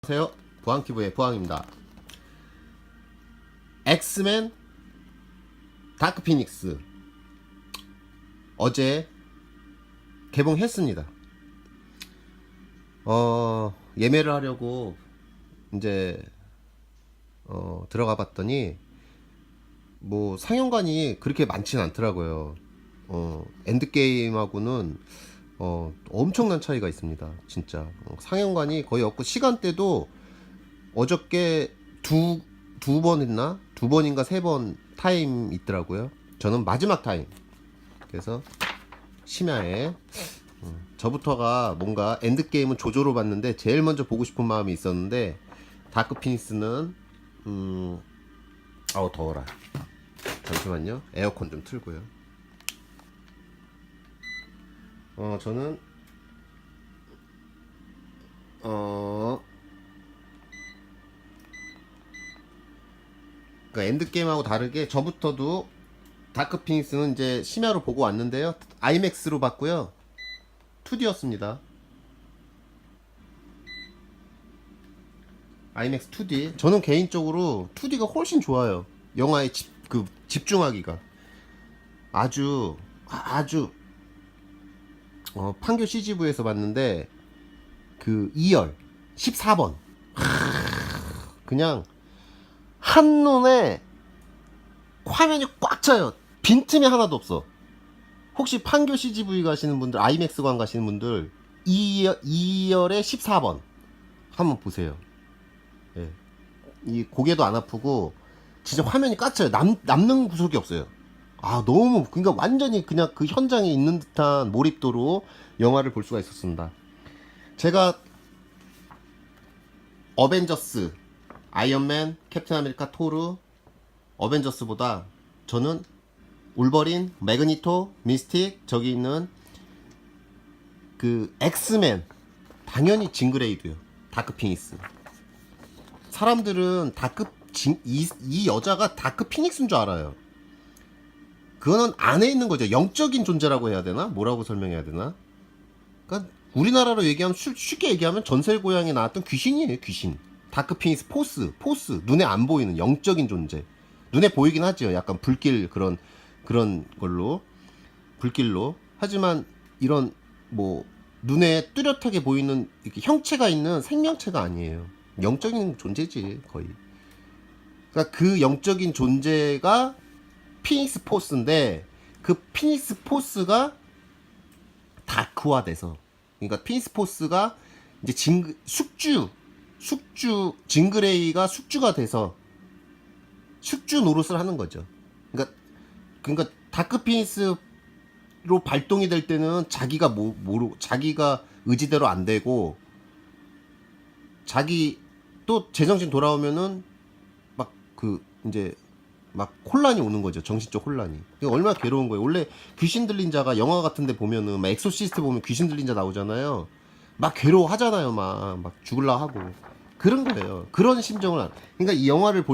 안녕하세요. 부항TV의 부항입니다. 엑스맨 다크 피닉스 어제 개봉했습니다. 예매를 하려고 이제 들어가 봤더니 뭐 상영관이 그렇게 많진 않더라고요. 엔드게임하고는 엄청난 차이가 있습니다. 진짜 상영관이 거의 없고, 시간대도 어저께 두 번 했나? 두 번인가 세 번 타임 있더라고요. 저는 마지막 타임. 그래서 심야에 저부터가 뭔가 엔드게임은 조조로 봤는데 제일 먼저 보고 싶은 마음이 있었는데, 다크 피닉스는 아우 더워라. 잠시만요. 에어컨 좀 틀고요. 저는 그러니까 엔드게임하고 다르게 저부터도 다크 피닉스는 이제 심야로 보고 왔는데요. 아이맥스로 봤고요. 2D였습니다. 아이맥스 2D. 저는 개인적으로 2D가 훨씬 좋아요. 영화에 집중하기가 아주 판교 CGV에서 봤는데 그 2열 14번 그냥 한눈에 화면이 꽉 차요. 빈틈이 하나도 없어. 혹시 판교 CGV 가시는 분들, 아이맥스관 가시는 분들 2열에 14번 한번 보세요. 예. 이 고개도 안 아프고 진짜 화면이 꽉 차요. 남는 구석이 없어요. 너무, 그러니까 완전히 그냥 그 현장에 있는 듯한 몰입도로 영화를 볼 수가 있었습니다. 제가 어벤져스, 아이언맨, 캡틴 아메리카, 토르, 어벤져스보다 저는 울버린, 매그니토, 미스틱, 저기 있는 그 엑스맨, 당연히 징그레이드요. 다크 피닉스. 사람들은 이 여자가 다크 피닉스인 줄 알아요. 그거는 안에 있는 거죠. 영적인 존재라고 해야 되나? 뭐라고 설명해야 되나? 그러니까 우리나라로 얘기하면, 쉽게 얘기하면 전설고향에 나왔던 귀신이에요. 귀신. 다크 피닉스 포스. 눈에 안 보이는 영적인 존재. 눈에 보이긴 하죠. 약간 불길 그런 걸로, 불길로. 하지만 이런 뭐 눈에 뚜렷하게 보이는 이렇게 형체가 있는 생명체가 아니에요. 영적인 존재지 거의. 그러니까 그 영적인 존재가 피닉스 포스인데, 그 피닉스 포스가 다크화돼서, 그러니까 피닉스 포스가 이제 숙주 징그레이가 숙주가 돼서 숙주 노릇을 하는 거죠. 그러니까 다크 피닉스로 발동이 될 때는 자기가 자기가 의지대로 안 되고, 자기 또 제정신 돌아오면은 이제 혼란이 오는 거죠. 정신적 혼란이. 얼마나 괴로운 거예요. 원래 귀신 들린 자가 영화 같은데 보면은 막 엑소시스트 보면 귀신 들린 자 나오잖아요. 막 괴로워하잖아요. 막 죽을라 하고. 그런 거예요. 그런 심정을. 그러니까 이 영화를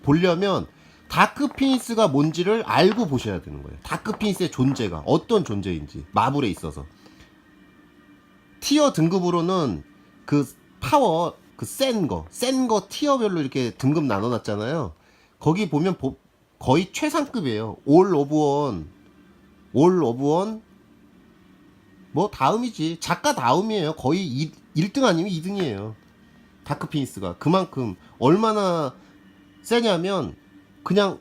보려면 다크 피닉스가 뭔지를 알고 보셔야 되는 거예요. 다크 피닉스의 존재가 어떤 존재인지, 마블에 있어서. 티어 등급으로는 그 파워, 그 센 거 티어별로 이렇게 등급 나눠놨잖아요. 거기 보면 거의 최상급이에요. 올 오브 원 뭐 다음이지. 작가 다음이에요. 거의 1등 아니면 2등이에요. 다크 피닉스가 그만큼 얼마나 세냐면, 그냥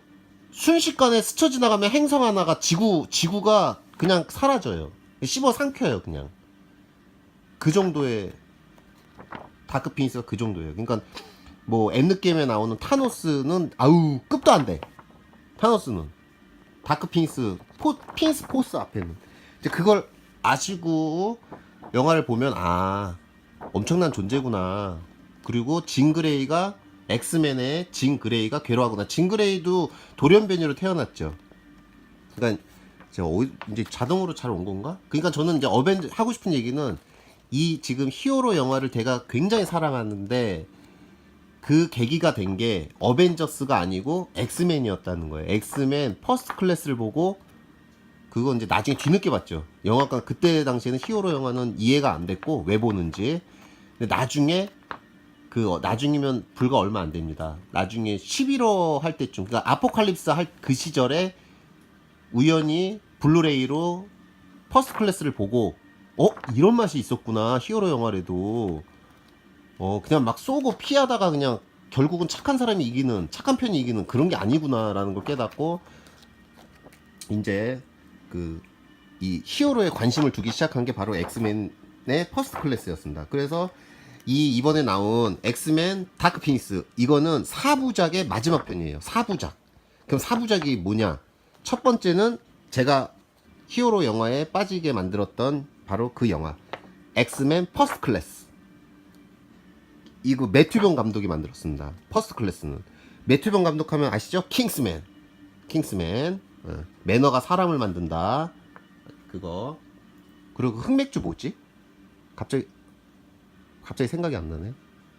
순식간에 스쳐 지나가면 행성 하나가 지구가 그냥 사라져요. 씹어 삼켜요. 그냥 그 정도의 다크 피닉스가 그 정도예요. 그러니까 뭐 엔드게임에 나오는 타노스는 급도 안 돼. 타노스는 다크 피닉스 포스 앞에는. 이제 그걸 아시고 영화를 보면 엄청난 존재구나. 그리고 징그레이가, 엑스맨의 징그레이가 괴로워하구나. 징그레이도 돌연변이로 태어났죠. 그러니까 제가 이제 자동으로 잘 온 건가? 그러니까 저는 이제 하고 싶은 얘기는, 이 지금 히어로 영화를 제가 굉장히 사랑하는데 그 계기가 된 게 어벤져스가 아니고 엑스맨이었다는 거예요. 엑스맨 퍼스트 클래스를 보고, 그거 이제 나중에 뒤늦게 봤죠. 영화관, 그때 당시에는 히어로 영화는 이해가 안 됐고 왜 보는지. 근데 나중에 나중이면 불과 얼마 안 됩니다. 나중에 11호 할 때쯤, 그러니까 아포칼립스 할 그 시절에 우연히 블루레이로 퍼스트 클래스를 보고 이런 맛이 있었구나. 히어로 영화래도 그냥 막 쏘고 피하다가 그냥 결국은 착한 사람이 이기는, 착한 편이 이기는 그런 게 아니구나라는 걸 깨닫고 이제 이 히어로에 관심을 두기 시작한 게 바로 엑스맨의 퍼스트 클래스였습니다. 그래서 이번에 나온 엑스맨 다크 피니스, 이거는 4부작의 마지막 편이에요. 4부작. 그럼 4부작이 뭐냐? 첫 번째는 제가 히어로 영화에 빠지게 만들었던 바로 그 영화 엑스맨 퍼스트 클래스. 이거 매튜병 감독이 만들었습니다. 퍼스트 클래스는 매튜병 감독하면 아시죠? 킹스맨. 매너가 사람을 만든다. 그거. 그리고 그 흑맥주 뭐지? 갑자기 생각이 안 나네.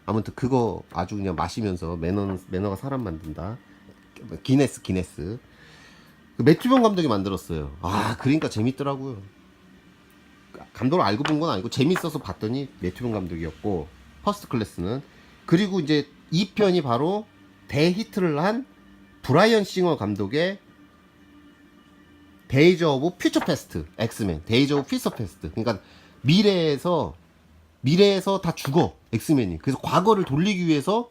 아무튼 그거 아주 그냥 마시면서 매너가 사람 만든다. 기네스. 그 매튜병 감독이 만들었어요. 그러니까 재밌더라고요. 감독을 알고 본 건 아니고 재밌어서 봤더니 매튜병 감독이었고, 퍼스트 클래스는. 그리고 이제 2편이 바로 대히트를 한 브라이언 싱어 감독의 데이즈 오브 퓨처 패스트, 엑스맨 데이즈 오브 퓨처 패스트. 그러니까 미래에서 다 죽어, 엑스맨이. 그래서 과거를 돌리기 위해서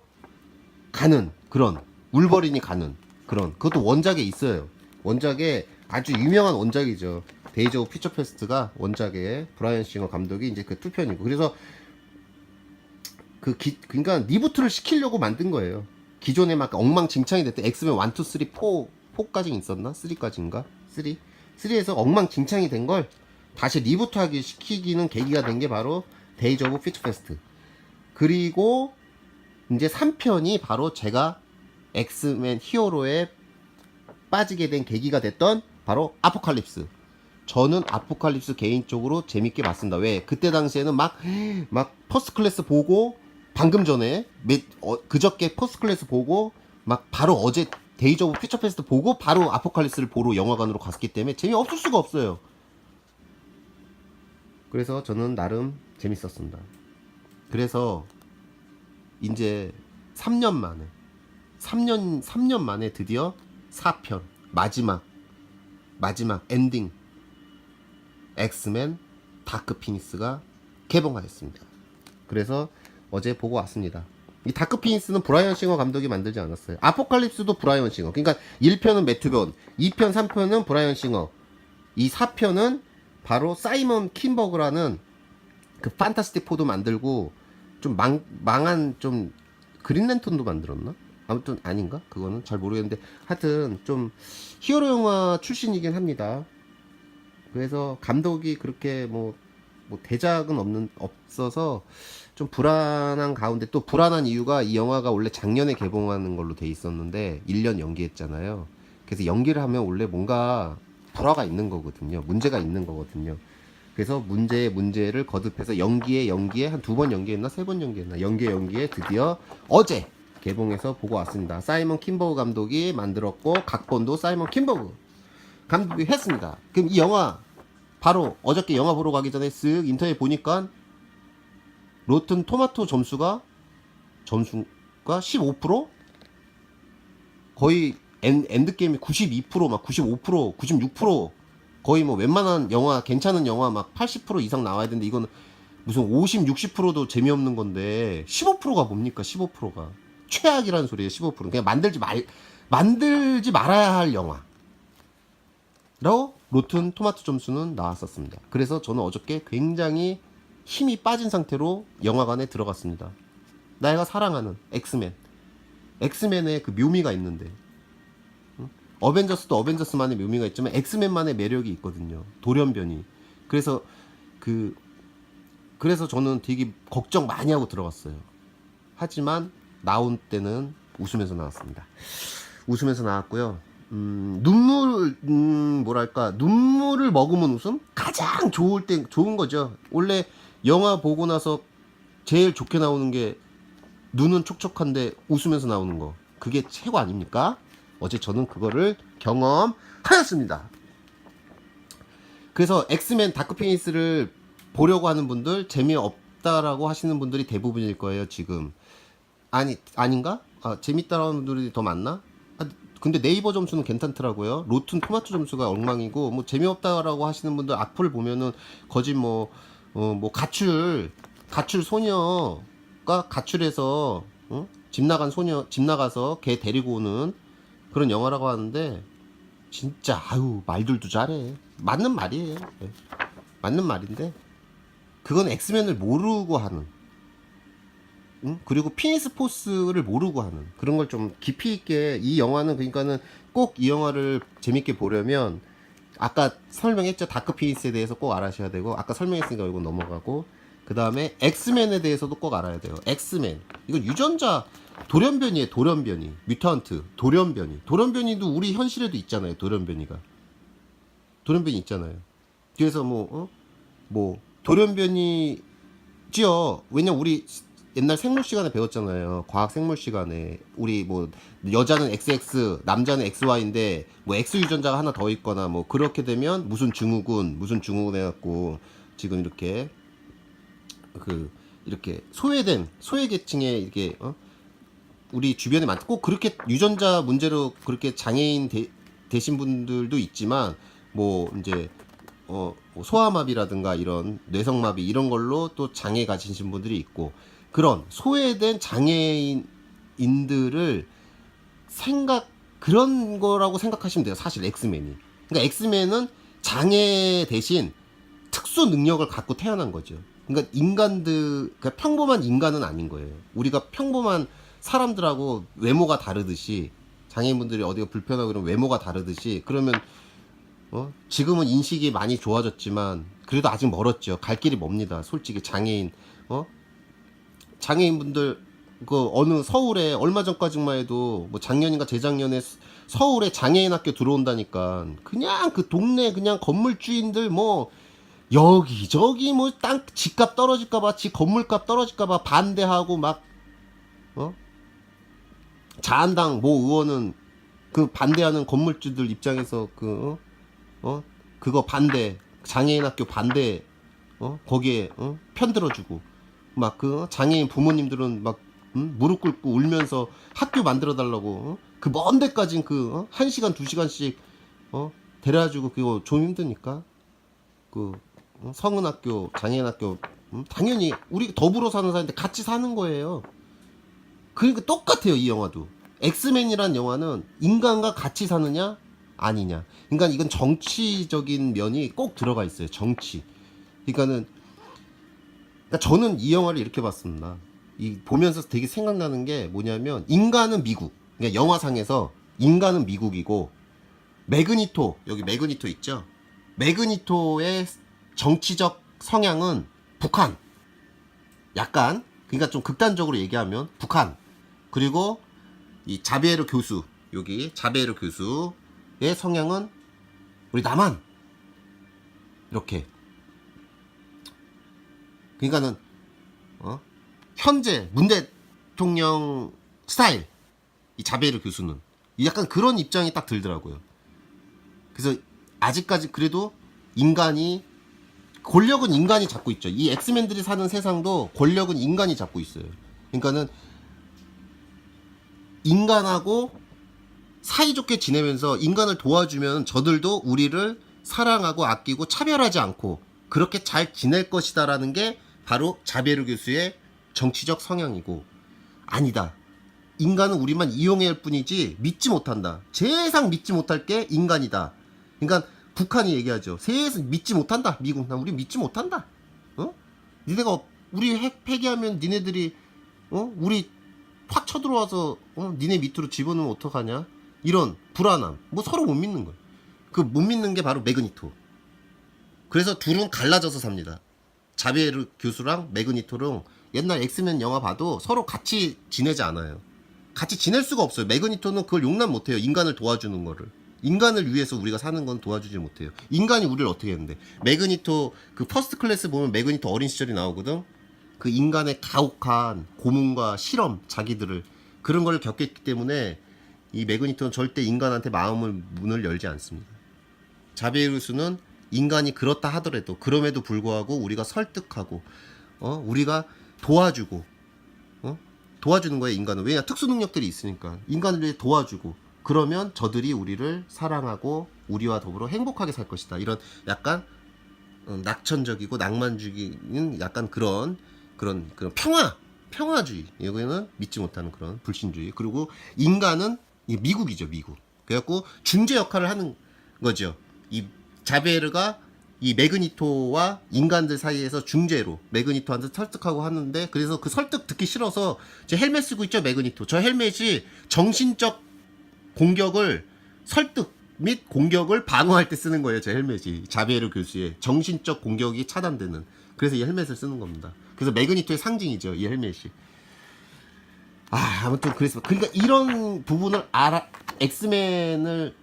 가는 그런, 울버린이 가는 그런, 그것도 원작에 있어요. 원작에 아주 유명한 원작이죠. 데이즈 오브 퓨처 패스트가 원작에 브라이언 싱어 감독이 이제 그 2편이고, 그래서 그러니까 리부트를 시키려고 만든 거예요. 기존에 막 엉망진창이 됐대. 엑스맨 1, 2, 3, 4까지 있었나? 3까지인가? 3에서 엉망진창이 된 걸 다시 리부트하기 시키기는 계기가 된 게 바로 데이즈 오브 퓨처 패스트. 그리고 이제 3편이 바로 제가 엑스맨 히어로에 빠지게 된 계기가 됐던 바로 아포칼립스. 저는 아포칼립스 개인적으로 재밌게 봤습니다. 왜? 그때 당시에는 막 퍼스트 클래스 보고, 방금 전에 그저께 퍼스트 클래스 보고 막 바로 어제 데이즈 오브 퓨처 패스트 보고 바로 아포칼립스를 보러 영화관으로 갔기 때문에 재미없을 수가 없어요. 그래서 저는 나름 재밌었습니다. 그래서 이제 3년 만에 드디어 4편 마지막 엔딩 엑스맨 다크 피니스가 개봉하였습니다. 그래서 어제 보고 왔습니다. 이 다크 피니스는 브라이언 싱어 감독이 만들지 않았어요. 아포칼립스도 브라이언 싱어. 그러니까 1편은 매튜본, 2편, 3편은 브라이언 싱어, 이 4편은 바로 사이먼 킨버그라는 그 판타스틱 4도 만들고 좀 망한 좀 그린랜턴도 만들었나? 아무튼 아닌가? 그거는 잘 모르겠는데 하여튼 좀 히어로 영화 출신이긴 합니다. 그래서 감독이 그렇게 뭐 대작은 없어서 좀 불안한 가운데, 또 불안한 이유가 이 영화가 원래 작년에 개봉하는 걸로 돼 있었는데 1년 연기했잖아요. 그래서 연기를 하면 원래 뭔가 불화가 있는 거거든요. 문제가 있는 거거든요. 그래서 문제를 거듭해서 연기에 한 2번 연기했나 3번 연기했나 연기에 드디어 어제 개봉해서 보고 왔습니다. 사이먼 킨버그 감독이 만들었고 각본도 사이먼 킨버그 감독이 했습니다. 그럼 이 영화 바로 어저께 영화 보러 가기 전에 쓱 인터넷 보니까 로튼 토마토 점수가 15%? 거의 엔드게임이 92%, 막 95%, 96%, 거의 뭐 웬만한 영화, 괜찮은 영화 막 80% 이상 나와야 되는데 이거는 무슨 50, 60%도 재미없는 건데 15%가 뭡니까? 15%가 최악이라는 소리예요. 15%. 그냥 만들지 말아야 할 영화. 라고 로튼 토마토 점수는 나왔었습니다. 그래서 저는 어저께 굉장히 힘이 빠진 상태로 영화관에 들어갔습니다. 내가 사랑하는 엑스맨의 그 묘미가 있는데, 어벤져스도 어벤져스만의 묘미가 있지만 엑스맨만의 매력이 있거든요. 돌연변이. 그래서 저는 되게 걱정 많이 하고 들어갔어요. 하지만 나온 때는 웃으면서 나왔습니다. 웃으면서 나왔고요. 눈물을 머금은 웃음? 가장 좋은 거죠. 원래 영화 보고 나서 제일 좋게 나오는 게 눈은 촉촉한데 웃으면서 나오는 거. 그게 최고 아닙니까? 어제 저는 그거를 경험하였습니다. 그래서 엑스맨 다크 피니스를 보려고 하는 분들, 재미없다라고 하시는 분들이 대부분일 거예요, 지금. 아니 아닌가? 아 재밌다라는 분들이 더 많나? 아, 근데 네이버 점수는 괜찮더라고요. 로튼 토마토 점수가 엉망이고 뭐 재미없다라고 하시는 분들 악플 보면은 거짓 뭐 가출 소녀가 가출해서 집 나간 소녀 집 나가서 걔 데리고 오는 그런 영화라고 하는데 진짜 아유 말들도 잘해. 맞는 말이에요. 네. 맞는 말인데 그건 엑스맨을 모르고 하는 그리고 피니스 포스를 모르고 하는 그런 걸 좀 깊이 있게 이 영화는 그러니까는 꼭 이 영화를 재밌게 보려면 아까 설명했죠. 다크 피니스에 대해서 꼭 알아셔야 되고 아까 설명했으니까 이거 넘어가고 그 다음에 엑스맨에 대해서도 꼭 알아야 돼요. 엑스맨 이건 유전자 돌연변이에요. 돌연변이 뮤턴트 돌연변이도 우리 현실에도 있잖아요. 돌연변이 있잖아요. 그래서 뭐 돌연변이지요. 왜냐 우리 옛날 생물 시간에 배웠잖아요. 과학 생물 시간에 우리 뭐 여자는 XX, 남자는 XY인데 뭐 X 유전자가 하나 더 있거나 뭐 그렇게 되면 무슨 증후군 해갖고 지금 이렇게 이렇게 소외계층에 이렇게 우리 주변에 꼭 그렇게 유전자 문제로 그렇게 장애인 되신 분들도 있지만 뭐 이제 뭐 소아마비라든가 이런 뇌성마비 이런 걸로 또 장애 가지신 분들이 있고 그런 소외된 장애인들을 그런 거라고 생각하시면 돼요. 사실 엑스맨이. 그러니까 엑스맨은 장애 대신 특수 능력을 갖고 태어난 거죠. 그러니까 그러니까 평범한 인간은 아닌 거예요. 우리가 평범한 사람들하고 외모가 다르듯이 장애인분들이 어디가 불편하고 그러면 외모가 다르듯이 그러면 지금은 인식이 많이 좋아졌지만 그래도 아직 멀었죠. 갈 길이 멉니다. 솔직히 장애인분들 어느 서울에 얼마 전까지만 해도 뭐 작년인가 재작년에 서울에 장애인 학교 들어온다니까 그냥 그 동네 그냥 건물주인들 뭐 여기저기 뭐 땅 집값 떨어질까봐 집 건물값 떨어질까봐 반대하고 막 자한당 모 의원은 그 반대하는 건물주들 입장에서 그거 반대 장애인 학교 반대 거기에 편 들어주고 막 장애인 부모님들은 막 무릎 꿇고 울면서 학교 만들어 달라고 그 먼 데까지 1시간 2시간씩 데려다주고 그거 좀 힘드니까 성은 학교 장애인 학교 당연히 우리 더불어 사는 사람인데 같이 사는 거예요. 그러니까 똑같아요. 이 영화도 엑스맨이란 영화는 인간과 같이 사느냐 아니냐. 그러니까 이건 정치적인 면이 꼭 들어가 있어요. 정치. 그러니까 저는 이 영화를 이렇게 봤습니다. 보면서 되게 생각나는 게 뭐냐면 인간은 미국. 그러니까 영화상에서 인간은 미국이고 여기 매그니토 있죠. 매그니토의 정치적 성향은 북한. 약간 그러니까 좀 극단적으로 얘기하면 북한. 그리고 이 자베르 교수 여기 자베르 교수의 성향은 우리 남한. 이렇게. 그러니까는 현재 문 대통령 스타일 이 자베르 교수는 약간 그런 입장이 딱 들더라고요. 그래서 아직까지 그래도 권력은 인간이 잡고 있죠. 이 엑스맨들이 사는 세상도 권력은 인간이 잡고 있어요. 그러니까는 인간하고 사이좋게 지내면서 인간을 도와주면 저들도 우리를 사랑하고 아끼고 차별하지 않고 그렇게 잘 지낼 것이다라는 게 바로 자베르 교수의 정치적 성향이고 아니다. 인간은 우리만 이용할 뿐이지 믿지 못한다. 세상 믿지 못할 게 인간이다. 그러니까 북한이 얘기하죠. 세상 믿지 못한다. 미국 나 우리 믿지 못한다. 니네가 우리 핵 폐기하면 니네들이 우리 확 쳐들어와서 니네 밑으로 집어넣으면 어떡하냐? 이런 불안함. 뭐 서로 못 믿는 거야. 그 못 믿는 게 바로 매그니토. 그래서 둘은 갈라져서 삽니다. 자베르 교수랑 매그니토랑 옛날 엑스맨 영화 봐도 서로 같이 지내지 않아요. 같이 지낼 수가 없어요. 매그니토는 그걸 용납 못해요. 인간을 도와주는 거를. 인간을 위해서 우리가 사는 건 도와주지 못해요. 인간이 우리를 어떻게 했는데. 매그니토 그 퍼스트 클래스 보면 매그니토 어린 시절이 나오거든. 그 인간의 가혹한 고문과 실험 자기들을 그런 걸 겪었기 때문에 이 매그니토는 절대 인간한테 문을 열지 않습니다. 자베르수는 인간이 그렇다 하더라도 그럼에도 불구하고 우리가 설득하고 우리가 도와주고 도와주는 거예요, 인간은. 왜냐, 특수 능력들이 있으니까. 인간을 위해 도와주고, 그러면 저들이 우리를 사랑하고 우리와 더불어 행복하게 살 것이다. 이런 약간 낙천적이고 낭만주의는 약간 그런 평화주의. 이거는 믿지 못하는 그런 불신주의. 그리고 인간은 미국이죠, 미국. 그래갖고 중재 역할을 하는 거죠. 이 자베르가 이 매그니토와 인간들 사이에서 중재로 매그니토한테 설득하고 하는데, 그래서 그 설득 듣기 싫어서 제 헬멧 쓰고 있죠, 매그니토. 저 헬멧이 정신적 공격을 설득 및 공격을 방어할 때 쓰는 거예요, 제 헬멧이. 자베르 교수의 정신적 공격이 차단되는. 그래서 이 헬멧을 쓰는 겁니다. 그래서 매그니토의 상징이죠, 이 헬멧이. 아무튼 그래서 그러니까 이런 부분을 엑스맨에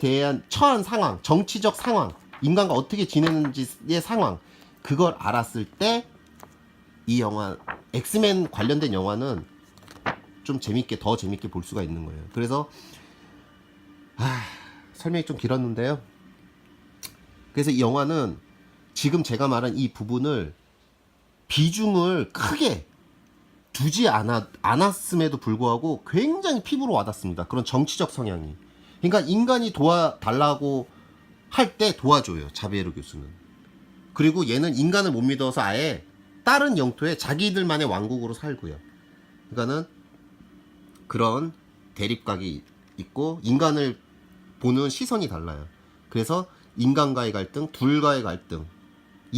대한 처한 상황, 정치적 상황, 인간과 어떻게 지내는지의 상황, 그걸 알았을 때 이 영화, 엑스맨 관련된 영화는 좀 더 재밌게 볼 수가 있는 거예요. 그래서 설명이 좀 길었는데요. 그래서 이 영화는 지금 제가 말한 이 부분을 비중을 크게 두지 않았음에도 불구하고 굉장히 피부로 와닿습니다. 그런 정치적 성향이. 그러니까 인간이 도와달라고 할 때 도와줘요, 자베르 교수는. 그리고 얘는 인간을 못 믿어서 아예 다른 영토에 자기들만의 왕국으로 살고요. 그러니까는 그런 대립각이 있고 인간을 보는 시선이 달라요. 그래서 인간과의 갈등, 둘과의 갈등,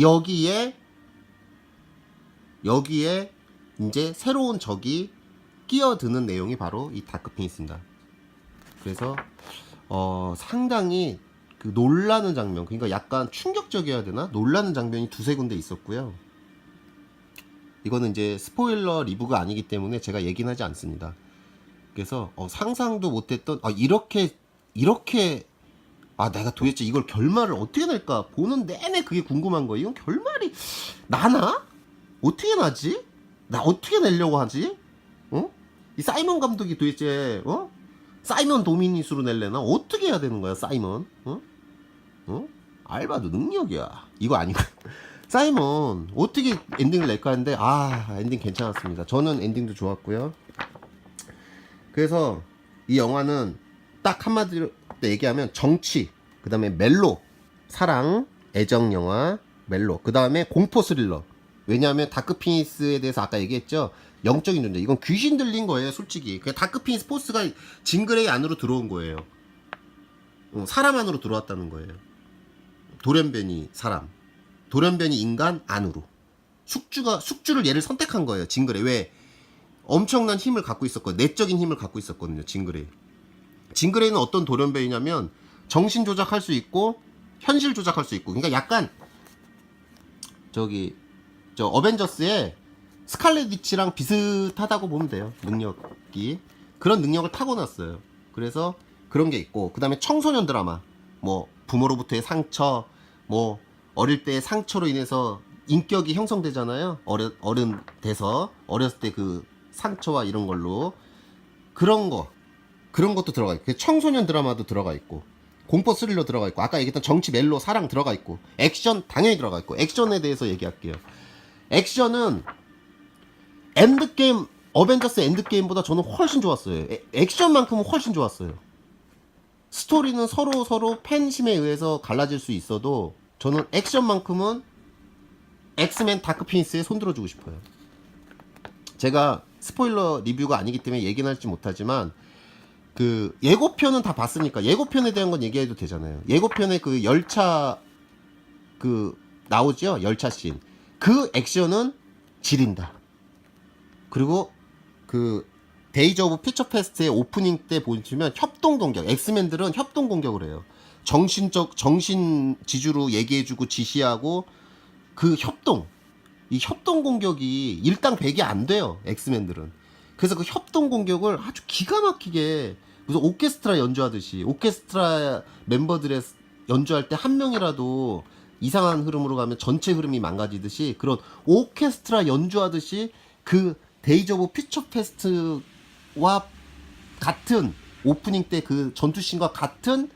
여기에 이제 새로운 적이 끼어드는 내용이 바로 이 다크피니스입니다. 그래서 상당히 그 놀라는 장면, 그러니까 약간 충격적이어야 되나? 놀라는 장면이 두세 군데 있었고요. 이거는 이제 스포일러 리뷰가 아니기 때문에 제가 얘기는 하지 않습니다. 그래서 상상도 못했던 이렇게 내가 도대체 이걸 결말을 어떻게 낼까 보는 내내 그게 궁금한 거예요. 이건 결말이 나나? 어떻게 나지? 나 어떻게 내려고 하지? 이 사이먼 감독이 도대체 사이먼 도미니스로 낼래나? 어떻게 해야 되는 거야, 사이먼? 알바도 능력이야. 이거 아니고 사이먼 어떻게 엔딩을 낼까 했는데 엔딩 괜찮았습니다. 저는 엔딩도 좋았고요. 그래서 이 영화는 딱 한마디로 얘기하면 정치, 그 다음에 멜로, 사랑, 애정 영화, 멜로, 그 다음에 공포 스릴러. 왜냐하면 다크피니스에 대해서 아까 얘기했죠. 영적인 존재. 이건 귀신 들린 거예요, 솔직히. 그 다크피니스 포스가 징그레이 안으로 들어온 거예요. 사람 안으로 들어왔다는 거예요. 돌연변이 사람, 돌연변이 인간 안으로. 숙주를 얘를 선택한 거예요, 징그레이. 왜? 엄청난 힘을 갖고 있었거든요. 내적인 힘을 갖고 있었거든요, 징그레이. 징그레이는 어떤 돌연변이냐면 정신 조작할 수 있고 현실 조작할 수 있고. 그러니까 약간 저 어벤져스의 스칼렛 위치랑 비슷하다고 보면 돼요, 능력이. 그런 능력을 타고났어요. 그래서 그런 게 있고, 그 다음에 청소년 드라마, 뭐 부모로부터의 상처, 뭐 어릴 때의 상처로 인해서 인격이 형성되잖아요. 어른 돼서 어렸을 때 그 상처와 이런 걸로 그런 것도 들어가 있고, 청소년 드라마도 들어가 있고, 공포 스릴러 들어가 있고, 아까 얘기했던 정치, 멜로, 사랑 들어가 있고, 액션 당연히 들어가 있고. 액션에 대해서 얘기할게요. 액션은 엔드게임, 어벤져스 엔드게임보다 저는 훨씬 좋았어요. 액션만큼은 훨씬 좋았어요. 스토리는 서로 팬심에 의해서 갈라질 수 있어도 저는 액션만큼은 엑스맨 다크피니스에 손들어주고 싶어요. 제가 스포일러 리뷰가 아니기 때문에 얘기는 할지 못하지만 그 예고편은 다 봤으니까 예고편에 대한 건 얘기해도 되잖아요. 예고편에 그 열차 나오죠, 열차 씬. 그 액션은 지린다. 그리고 그 데이즈 오브 퓨처 페스트의 오프닝 때 보시면 협동 공격, 엑스맨들은 협동 공격을 해요. 정신 지주로 얘기해주고 지시하고 이 협동 공격이 일당백이 안 돼요, 엑스맨들은. 그래서 그 협동 공격을 아주 기가 막히게 무슨 오케스트라 연주하듯이, 오케스트라 멤버들의 연주할 때 한 명이라도 이상한 흐름으로 가면 전체 흐름이 망가지듯이, 그런 오케스트라 연주하듯이 그 데이즈 오브 퓨처 페스트와 같은 오프닝 때 그 전투씬과 같은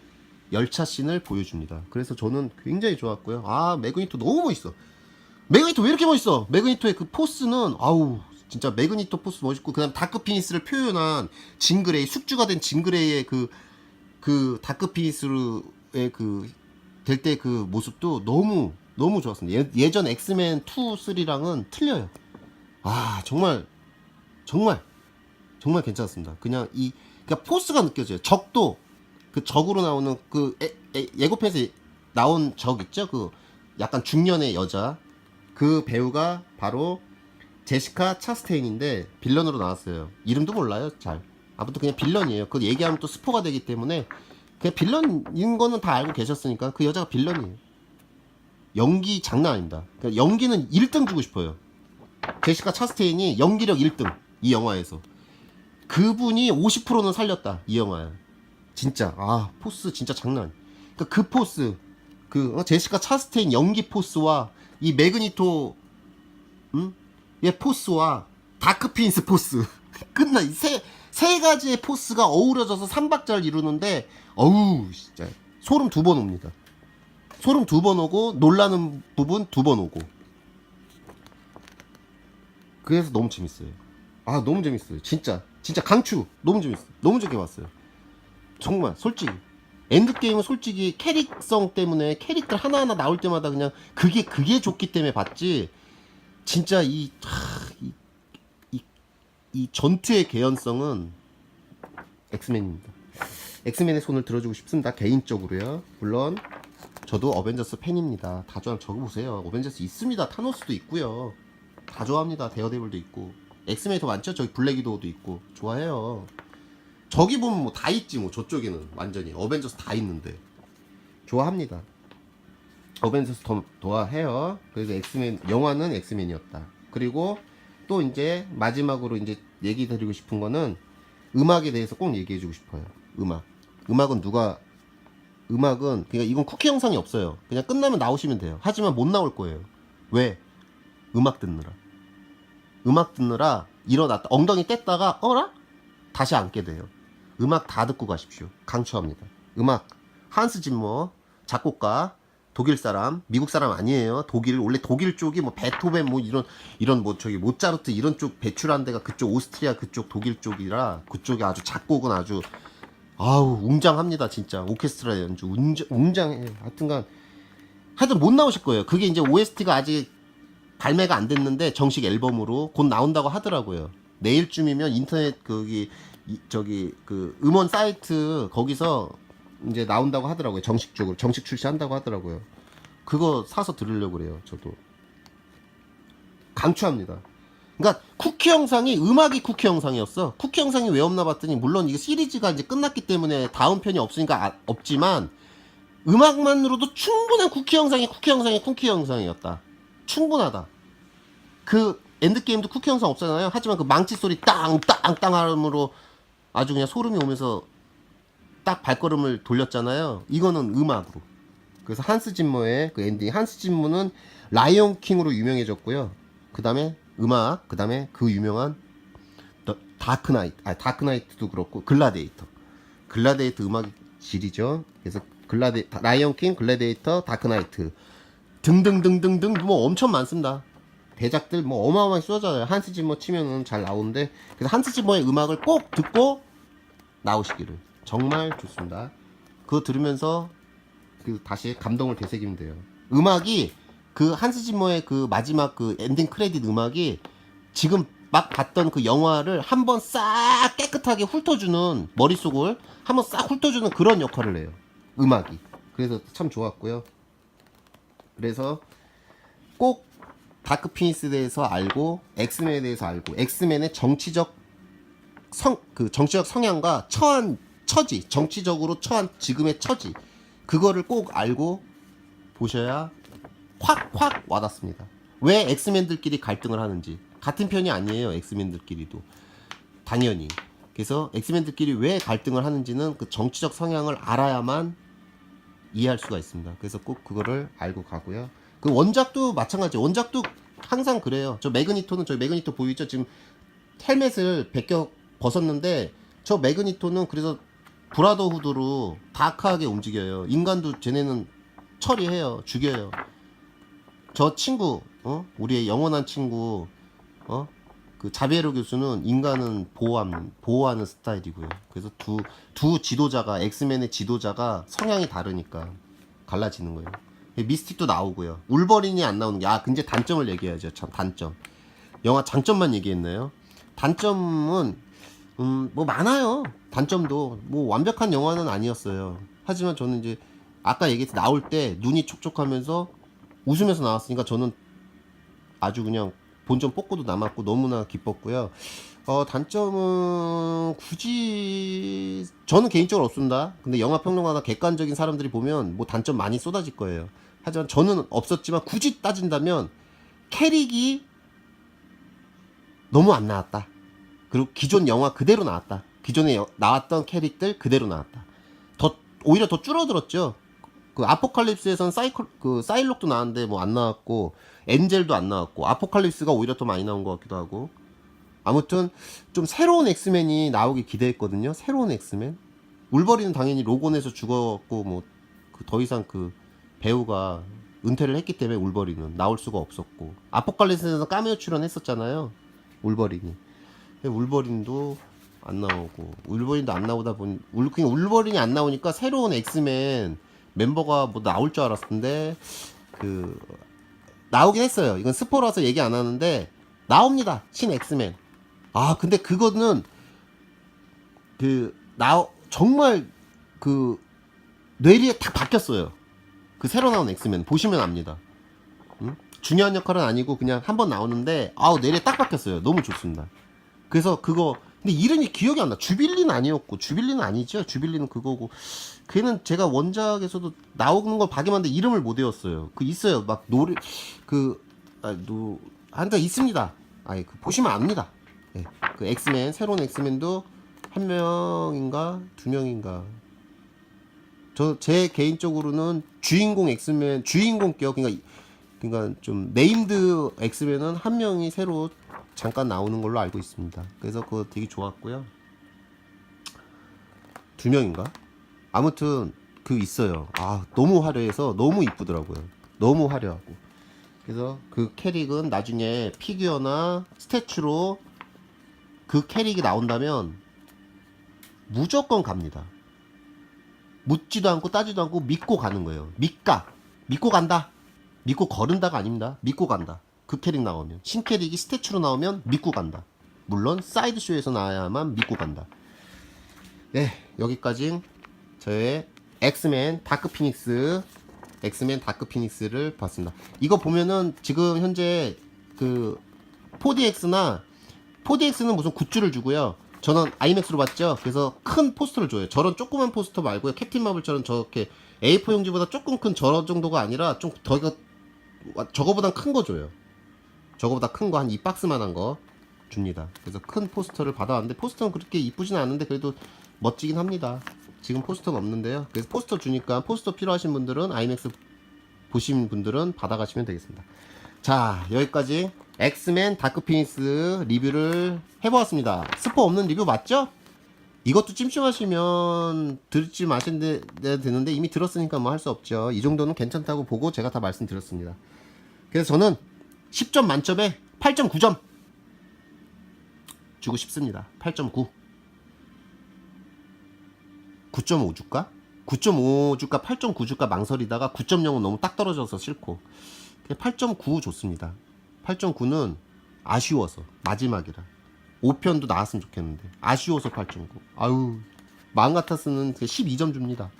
열차 씬을 보여줍니다. 그래서 저는 굉장히 좋았고요. 매그니토 너무 멋있어. 매그니토 왜 이렇게 멋있어? 매그니토의 그 포스는 진짜 매그니토 포스 멋있고, 그다음 다크 피니스를 표현한 징그레이, 숙주가 된 징그레이의 그 다크 피니스의 그 될 때 그 모습도 너무 너무 좋았습니다. 예전 엑스맨 2, 3랑은 틀려요. 아 정말 정말 정말 괜찮았습니다. 그냥 그러니까 포스가 느껴져요. 적도 그 적으로 나오는 그 예고편에서 나온 적 있죠? 그 약간 중년의 여자, 그 배우가 바로 제시카 차스테인인데 빌런으로 나왔어요. 이름도 몰라요, 잘. 아무튼 그냥 빌런이에요. 그거 얘기하면 또 스포가 되기 때문에 그냥 빌런인 거는 다 알고 계셨으니까 그 여자가 빌런이에요. 연기 장난 아닙니다. 그러니까 연기는 1등 주고 싶어요. 제시카 차스테인이 연기력 1등, 이 영화에서. 그분이 50%는 살렸다, 이 영화야. 진짜 포스 진짜 장난 아니야. 그러니까 그 포스, 제시카 차스테인 연기 포스와 이 매그니토 얘 포스와 다크핀스 포스 끝나. 세 가지의 포스가 어우러져서 삼박자를 이루는데 어우 진짜 소름 2번 옵니다. 소름 2번 오고 놀라는 부분 2번 오고. 그래서 너무 재밌어요. 너무 재밌어요. 진짜 강추. 너무 재밌어요. 너무 좋게 봤어요. 정말 솔직히 엔드게임은 솔직히 캐릭성 때문에 캐릭터 하나하나 나올 때마다 그냥 그게 좋기 때문에 봤지. 진짜 이 전투의 개연성은 엑스맨입니다. 엑스맨의 손을 들어주고 싶습니다. 개인적으로요. 물론 저도 어벤져스 팬입니다. 다 적어보세요. 어벤져스 있습니다. 타노스도 있고요. 다 좋아합니다. 데어데블도 있고. 엑스맨이 더 많죠? 저기 블랙이도우도 있고. 좋아해요. 저기 보면 뭐 다 있지 뭐. 저쪽에는 완전히 어벤져스 다 있는데 좋아합니다. 어벤져스 더 좋아해요. 그래서 엑스맨 영화는 엑스맨이었다. 그리고 또 이제 마지막으로 이제 얘기 드리고 싶은 거는 음악에 대해서 꼭 얘기해주고 싶어요. 음악은 그러니까 이건 쿠키 영상이 없어요. 그냥 끝나면 나오시면 돼요. 하지만 못 나올 거예요. 왜? 음악 듣느라 일어났다 엉덩이 뗐다가 어라? 다시 앉게 돼요. 음악 다 듣고 가십시오. 강추합니다. 음악 한스 짐머 작곡가, 독일 사람, 미국 사람 아니에요. 원래 독일 쪽이 뭐 베토벤 뭐 이런 뭐 저기 모차르트 이런 쪽 배출한 데가 그쪽 오스트리아 그쪽 독일 쪽이라 그쪽이 아주 작곡은 아주 웅장합니다. 진짜 오케스트라 연주 웅장해요. 하여튼 못 나오실 거예요. 그게 이제 OST가 아직 발매가 안 됐는데 정식 앨범으로 곧 나온다고 하더라고요. 내일쯤이면 인터넷 그 음원 사이트 거기서 이제 나온다고 하더라고요. 정식적으로 정식 출시한다고 하더라고요. 그거 사서 들으려고 그래요. 저도 강추합니다. 그러니까 음악이 쿠키 영상이었어. 쿠키 영상이 왜 없나 봤더니 물론 이게 시리즈가 이제 끝났기 때문에 다음 편이 없으니까 없지만 음악만으로도 충분한 쿠키 영상이었다. 충분하다. 그 엔드게임도 쿠키 영상 없잖아요. 하지만 그 망치 소리 땅땅땅 하므로 아주 그냥 소름이 오면서 딱 발걸음을 돌렸잖아요. 이거는 음악으로. 그래서 한스 짐머의 그 엔딩. 한스 짐머는 라이온 킹으로 유명해졌고요. 그 다음에 음악, 그 다음에 그 유명한 다크나이트도 그렇고 글라데이터 음악 질이죠. 그래서 라이온 킹, 글라데이터, 다크나이트 등등등등등 뭐 엄청 많습니다. 대작들 뭐 어마어마하게 쏘잖아요. 한스 짐머 치면은 잘 나오는데, 그래서 한스 짐머의 음악을 꼭 듣고 나오시기를. 정말 좋습니다. 그거 들으면서 다시 감동을 되새기면 돼요. 음악이 그 한스 짐머의 그 마지막 그 엔딩 크레딧 음악이 지금 막 봤던 그 영화를 한번 싹 깨끗하게 훑어주는, 머릿속을 한번 싹 훑어주는 그런 역할을 해요. 음악이. 그래서 참 좋았고요. 그래서 꼭 다크피니스에 대해서 알고 엑스맨에 대해서 알고 엑스맨의 정치적 성향과 처지, 정치적으로 처한 지금의 처지, 그거를 꼭 알고 보셔야 확 와닿습니다. 왜 엑스맨들끼리 갈등을 하는지. 같은 편이 아니에요. 엑스맨들끼리도 당연히. 그래서 엑스맨들끼리 왜 갈등을 하는지는 그 정치적 성향을 알아야만 이해할 수가 있습니다. 그래서 꼭 그거를 알고 가고요. 그 원작도 마찬가지. 원작도 항상 그래요. 저 매그니토 보이죠? 지금 헬멧을 벗었는데 저 매그니토는 그래서 브라더후드로 다크하게 움직여요. 인간도 쟤네는 처리해요. 죽여요. 저 친구, 우리의 영원한 친구, 그 자비에로 교수는 인간은 보호하는 스타일이고요. 그래서 두 지도자가 엑스맨의 지도자가 성향이 다르니까 갈라지는 거예요. 미스틱도 나오고요. 울버린이 안 나오는 게 근데 단점을 얘기해야죠. 참 단점. 영화 장점만 얘기했나요? 단점은 뭐 많아요. 단점도 뭐 완벽한 영화는 아니었어요. 하지만 저는 이제 아까 얘기했듯이 나올 때 눈이 촉촉하면서 웃으면서 나왔으니까 저는 아주 그냥 본전 뽑고도 남았고 너무나 기뻤고요. 단점은 굳이 저는 개인적으로 없습니다. 근데 영화 평론가나 객관적인 사람들이 보면 뭐 단점 많이 쏟아질 거예요. 하지만 저는 없었지만 굳이 따진다면 캐릭이 너무 안 나왔다. 그리고 기존 영화 그대로 나왔다. 기존에 나왔던 캐릭들 그대로 나왔다. 오히려 더 줄어들었죠. 그 아포칼립스에선 사일록도 나왔는데 뭐 안 나왔고 엔젤도 안 나왔고 아포칼립스가 오히려 더 많이 나온 것 같기도 하고. 아무튼 좀 새로운 엑스맨이 나오길 기대했거든요. 새로운 엑스맨. 울버린은 당연히 로건에서 죽었고 뭐 더 이상 그 배우가 은퇴를 했기 때문에 울버린은 나올 수가 없었고 아포칼립스에서 카메오 출연했었잖아요. 울버린이. 울버린도 안 나오고 울버린도 안 나오다 보니 울버린이 안 나오니까 새로운 엑스맨 멤버가 뭐 나올 줄 알았는데 나오긴 했어요. 이건 스포라서 얘기 안 하는데 나옵니다. 신 엑스맨. 근데 그거는 정말 뇌리에 딱 박혔어요. 그 새로 나온 엑스맨 보시면 압니다. 중요한 역할은 아니고 그냥 한번 나오는데 뇌리에 딱 박혔어요. 너무 좋습니다. 그래서 근데 이름이 기억이 안 나. 주빌리는 아니었고 주빌리는 아니죠. 주빌리는 그거고 걔는 제가 원작에서도 나오는 걸 봐기만 한데 이름을 못 외웠어요. 있어요. 막 노래 한자 있습니다. 보시면 압니다. 네. 그 엑스맨 새로운 엑스맨도 한 명인가 두 명인가. 제 개인적으로는 주인공 엑스맨 주인공격 그러니까 좀 네임드 엑스맨은 한 명이 새로 잠깐 나오는 걸로 알고 있습니다. 그래서 그거 되게 좋았고요. 두 명인가? 아무튼 있어요. 너무 화려해서 너무 이쁘더라고요. 너무 화려하고. 그래서 그 캐릭은 나중에 피규어나 스태츄로 그 캐릭이 나온다면 무조건 갑니다. 묻지도 않고 따지도 않고 믿고 가는 거예요. 믿고 간다. 믿고 거른다가 아닙니다. 믿고 간다. 그 캐릭 나오면 신캐릭이 스태츄로 나오면 믿고 간다. 물론 사이드쇼에서 나와야만 믿고 간다. 네, 여기까지 저의 엑스맨 다크 피닉스를 봤습니다. 이거 보면은 지금 현재 4DX는 무슨 굿즈를 주고요. 저는 아이맥스로 봤죠. 그래서 큰 포스터를 줘요. 저런 조그만 포스터 말고요. 캡틴 마블처럼 저렇게 A4 용지보다 조금 큰 저런 정도가 아니라 좀 더 저거보단 큰 거 줘요. 저거보다 큰 거 한 이 박스만한 거 줍니다. 그래서 큰 포스터를 받아왔는데 포스터는 그렇게 이쁘진 않은데 그래도 멋지긴 합니다. 지금 포스터가 없는데요. 그래서 포스터 주니까 포스터 필요하신 분들은 아이맥스 보신 분들은 받아가시면 되겠습니다. 자, 여기까지 엑스맨 다크피닉스 리뷰를 해보았습니다. 스포 없는 리뷰 맞죠? 이것도 찜찜하시면 듣지 마신데 되는데 이미 들었으니까 뭐 할 수 없죠. 이 정도는 괜찮다고 보고 제가 다 말씀드렸습니다. 그래서 저는 10점 만점에 8.9점 주고 싶습니다. 8.9. 9.5 줄까? 9.5 줄까 8.9 줄까 망설이다가 9.0은 너무 딱 떨어져서 싫고 8.9 좋습니다. 8.9는 아쉬워서 마지막이라 5편도 나왔으면 좋겠는데 아쉬워서 8.9. 마음 같았으면 12점 줍니다.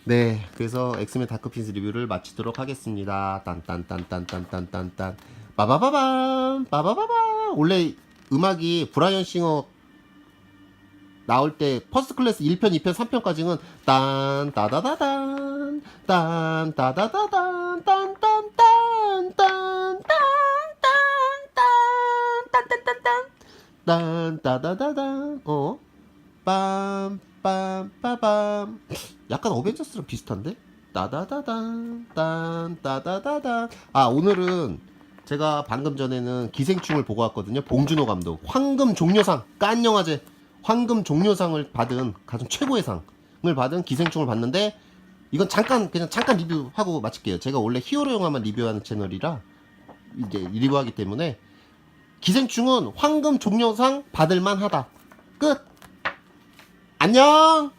네, 그래서 엑스맨 다크피닉스 리뷰를 마치도록 하겠습니다. 딴딴딴딴딴딴딴 빠바바밤 빠바바밤. 원래 음악이 브라이언 싱어 나올 때 퍼스트 클래스 1편, 2편, 3편까지는 딴 따다다단 딴 따다다단 딴 따다다단 빰빰빠밤. 약간 어벤져스랑 비슷한데? 따다다단 딴 따다다단. 오늘은 제가 방금 전에는 기생충을 보고 왔거든요. 봉준호 감독 황금 종려상 칸 영화제 황금 종려상을 받은 가장 최고의 상을 받은 기생충을 봤는데 이건 잠깐 리뷰하고 마칠게요. 제가 원래 히어로 영화만 리뷰하는 채널이라 이제 리뷰하기 때문에 기생충은 황금 종려상 받을만 하다. 끝. 안녕.